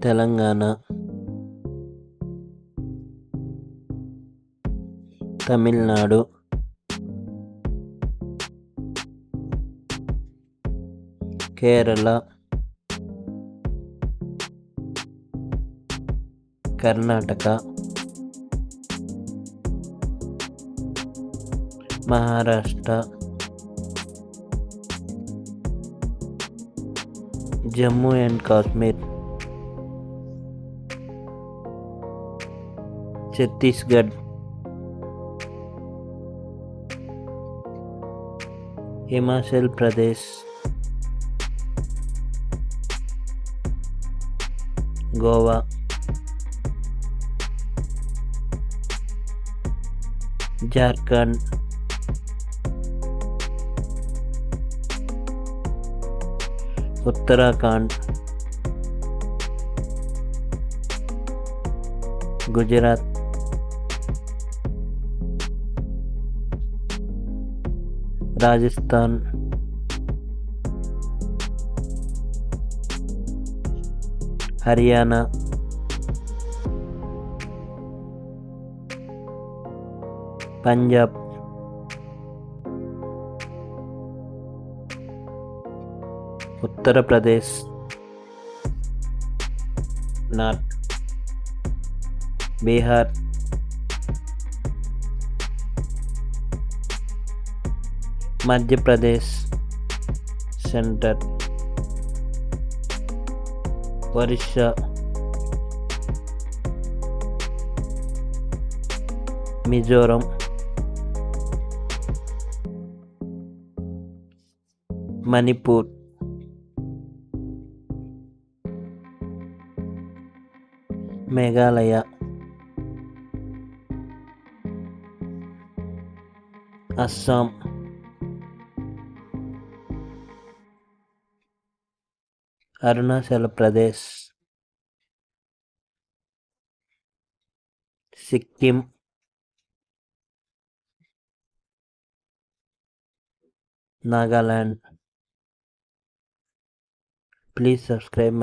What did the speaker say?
Telangana, Tamil Nadu, Kerala, Karnataka, Maharashtra, Jammu and Kashmir, Chhattisgarh, Himachal Pradesh, Goa, Jharkhand, Uttarakhand, Gujarat, Rajasthan, Haryana, Punjab, Uttar Pradesh, north, Bihar, Madhya Pradesh, centre, Orissa, Mizoram, Manipur, Meghalaya, Assam, Arunachal Pradesh, Sikkim, Nagaland. Please subscribe my